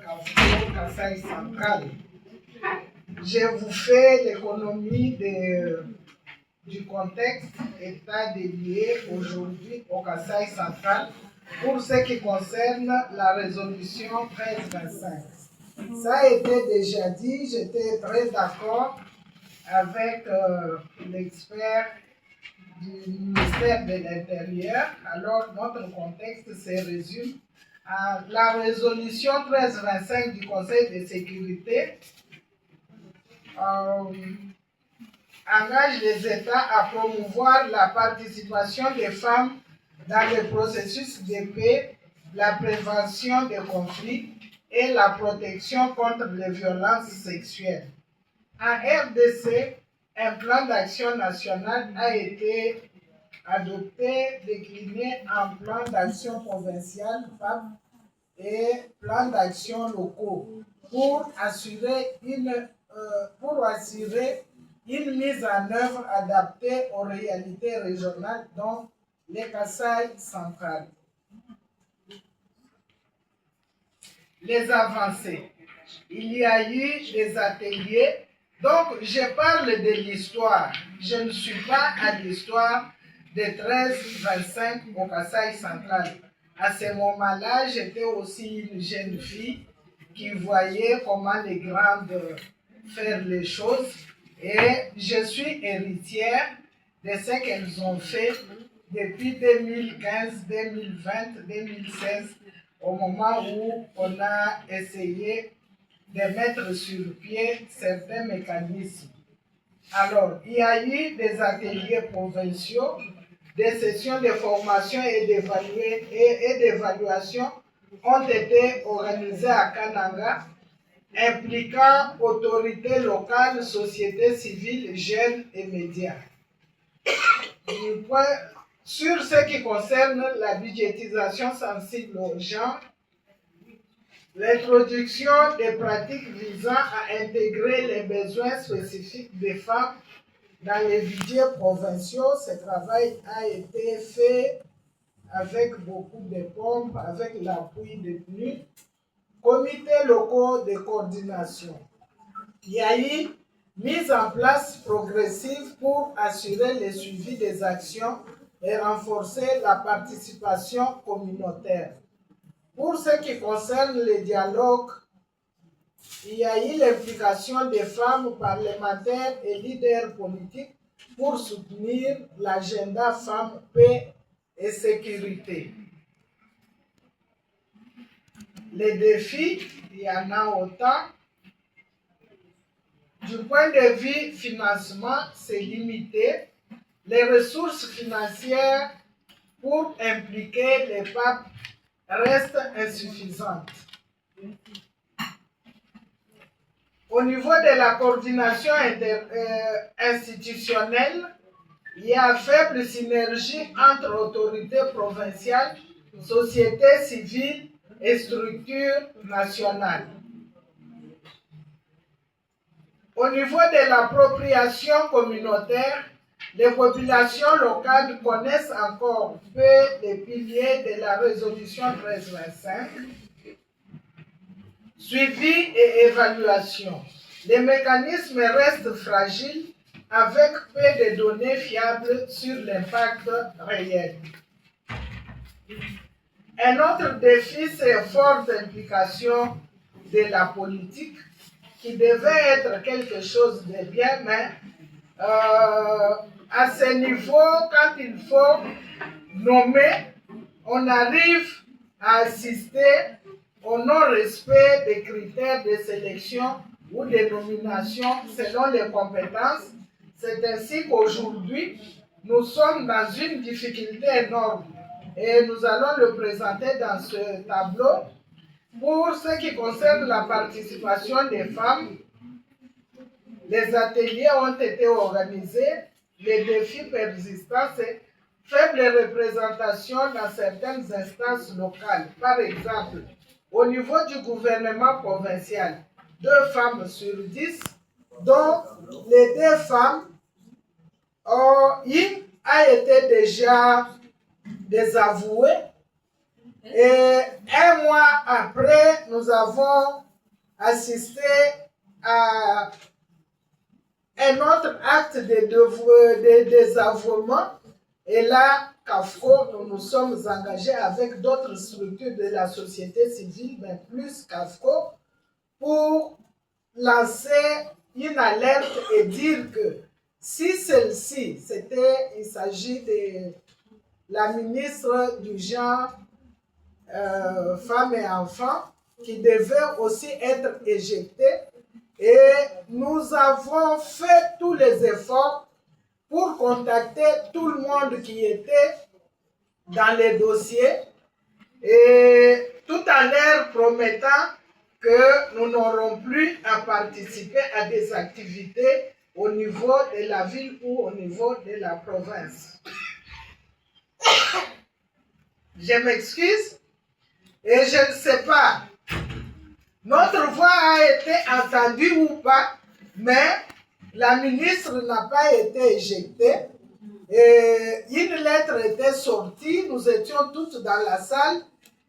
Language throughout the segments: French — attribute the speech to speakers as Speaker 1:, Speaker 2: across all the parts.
Speaker 1: Kavuo, Kasaï central. Je vous fais l'économie du contexte état des lieux aujourd'hui au Kasaï central pour ce qui concerne la résolution 1325. Ça a été déjà dit, j'étais très d'accord avec l'expert du ministère de l'Intérieur. Alors, notre contexte se résume à la résolution 1325 du Conseil de sécurité engage les États à promouvoir la participation des femmes dans le processus de paix, la prévention des conflits et la protection contre les violences sexuelles. En RDC, un plan d'action national a été adopté, décliné en plan d'action provincial, PAP, et plan d'action locaux pour assurer une mise en œuvre adaptée aux réalités régionales dont les Kasaï centrales. Les avancées. Il y a eu des ateliers. Donc, je parle de l'histoire. Je ne suis pas à l'histoire de 1325 au Kasaï central. À ce moment-là, j'étais aussi une jeune fille qui voyait comment les grandes faire les choses. Et je suis héritière de ce qu'elles ont fait depuis 2015, 2020, 2016, au moment où on a essayé de mettre sur pied certains mécanismes. Alors, il y a eu des ateliers provinciaux, des sessions de formation et d'évaluation ont été organisées à Kananga, impliquant autorités locales, sociétés civiles, jeunes et médias. Sur ce qui concerne la budgétisation sensible aux genre, l'introduction des pratiques visant à intégrer les besoins spécifiques des femmes dans les budgets provinciaux, ce travail a été fait avec beaucoup de pompes, avec l'appui des PNUD, comités locaux de coordination. Il y a eu mise en place progressive pour assurer le suivi des actions et renforcer la participation communautaire. Pour ce qui concerne les dialogues, il y a eu l'implication des femmes parlementaires et leaders politiques pour soutenir l'agenda femmes, paix et sécurité. Les défis, il y en a autant. Du point de vue financement, c'est limité. Les ressources financières pour impliquer les papes restent insuffisantes. Au niveau de la coordination institutionnelle, il y a faible synergie entre autorités provinciales, sociétés civiles et structures nationales. Au niveau de l'appropriation communautaire, les populations locales connaissent encore peu les piliers de la résolution 1325. Suivi et évaluation. Les mécanismes restent fragiles avec peu de données fiables sur l'impact réel. Un autre défi, c'est une forte implication de la politique qui devait être quelque chose de bien, mais à ce niveau, quand il faut nommer, on arrive à assister au non-respect des critères de sélection ou de nomination selon les compétences. C'est ainsi qu'aujourd'hui, nous sommes dans une difficulté énorme et nous allons le présenter dans ce tableau. Pour ce qui concerne la participation des femmes, les ateliers ont été organisés. Les défis persistants, c'est faible représentation dans certaines instances locales. Par exemple, au niveau du gouvernement provincial, 2 femmes sur 10, dont les 2 femmes, une a été déjà désavouée Et un mois après, nous avons assisté à un autre acte de désavouement. Et là, CAFCO, nous nous sommes engagés avec d'autres structures de la société civile, mais plus CAFCO, pour lancer une alerte et dire que si celle-ci, il s'agit de la ministre du genre, femmes et enfants, qui devait aussi être éjectée, et nous avons fait tous les efforts pour contacter tout le monde qui était dans les dossiers, et tout en leur promettant que nous n'aurons plus à participer à des activités au niveau de la ville ou au niveau de la province. Je m'excuse et je ne sais pas, notre voix a été entendue ou pas, mais la ministre n'a pas été éjectée. Et une lettre était sortie, nous étions toutes dans la salle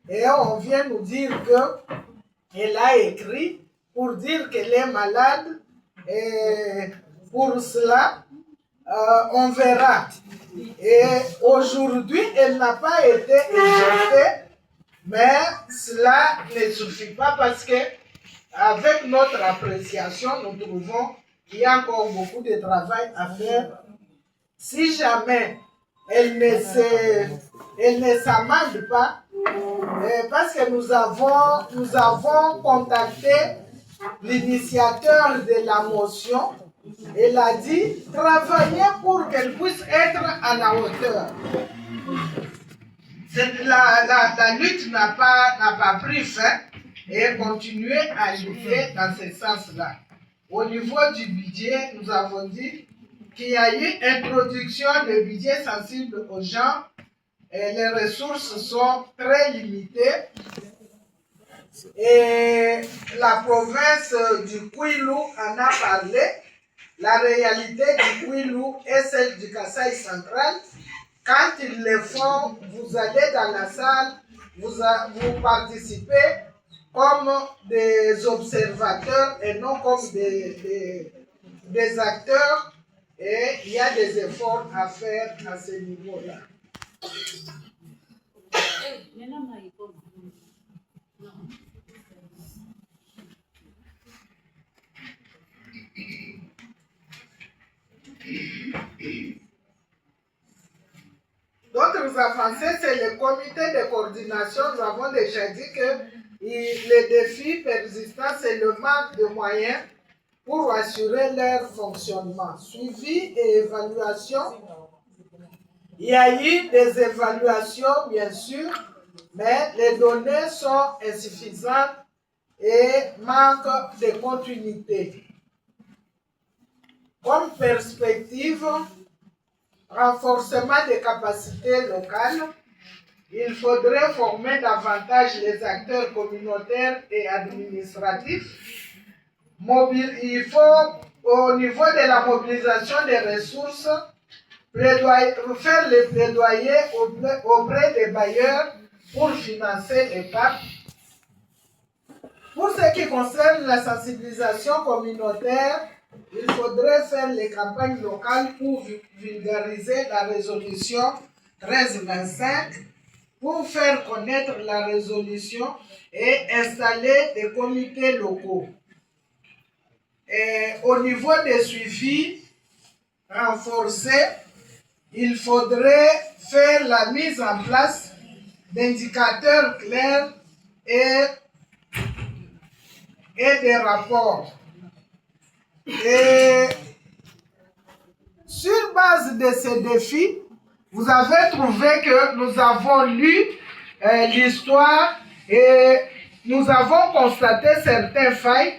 Speaker 1: et on vient nous dire qu'elle a écrit pour dire qu'elle est malade, et pour cela, on verra. Et aujourd'hui, elle n'a pas été éjectée, mais cela ne suffit pas parce que, avec notre appréciation, nous trouvons qu'il y a encore beaucoup de travail à faire. Si jamais elle ne s'amende pas, parce que nous avons contacté l'initiateur de la motion. Elle a dit travailler pour qu'elle puisse être à la hauteur. La lutte n'a pas pris fin et continuer à lutter dans ce sens-là. Au niveau du budget, nous avons dit qu'il y a eu introduction de budget sensible aux gens et les ressources sont très limitées. Et la province du Kwilu en a parlé. La réalité du Kwilu est celle du Kasaï central. Quand ils le font, vous allez dans la salle, vous participez comme des observateurs et non comme des acteurs. Et il y a des efforts à faire à ce niveau-là. D'autres avancées, c'est le comité de coordination. Nous avons déjà dit que le défi persistant, c'est le manque de moyens pour assurer leur fonctionnement. Suivi et évaluation. Il y a eu des évaluations, bien sûr, mais les données sont insuffisantes et manquent de continuité. Comme perspective, renforcement des capacités locales, il faudrait former davantage les acteurs communautaires et administratifs. Il faut, au niveau de la mobilisation des ressources, faire les plaidoyers auprès des bailleurs pour financer les PAP. Pour ce qui concerne la sensibilisation communautaire, il faudrait faire les campagnes locales pour vulgariser la résolution 1325, pour faire connaître la résolution et installer des comités locaux. Et au niveau des suivis renforcés, il faudrait faire la mise en place d'indicateurs clairs et des rapports. Et sur base de ces défis, vous avez trouvé que nous avons lu l'histoire et nous avons constaté certaines failles.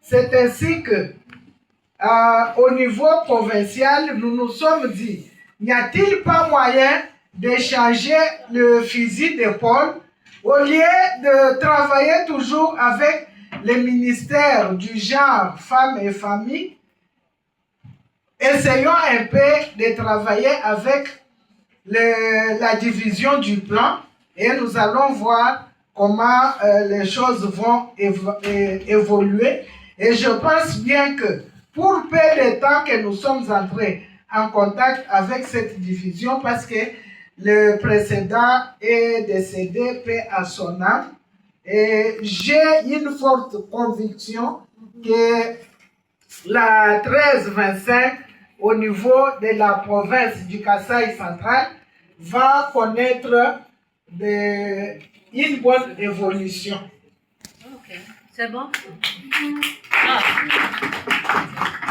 Speaker 1: C'est ainsi que, au niveau provincial, nous nous sommes dit, n'y a-t-il pas moyen d'échanger le fusil d'épaule au lieu de travailler toujours avec les ministères du genre, femmes et familles? Essayons un peu de travailler avec la division du plan et nous allons voir comment les choses vont évoluer. Et je pense bien que pour peu de temps que nous sommes entrés en contact avec cette division, parce que le précédent est décédé, paix à son âme, et j'ai une forte conviction que la 1325 au niveau de la province du Kasaï central va connaître une bonne évolution.
Speaker 2: Ok, c'est bon? Ah.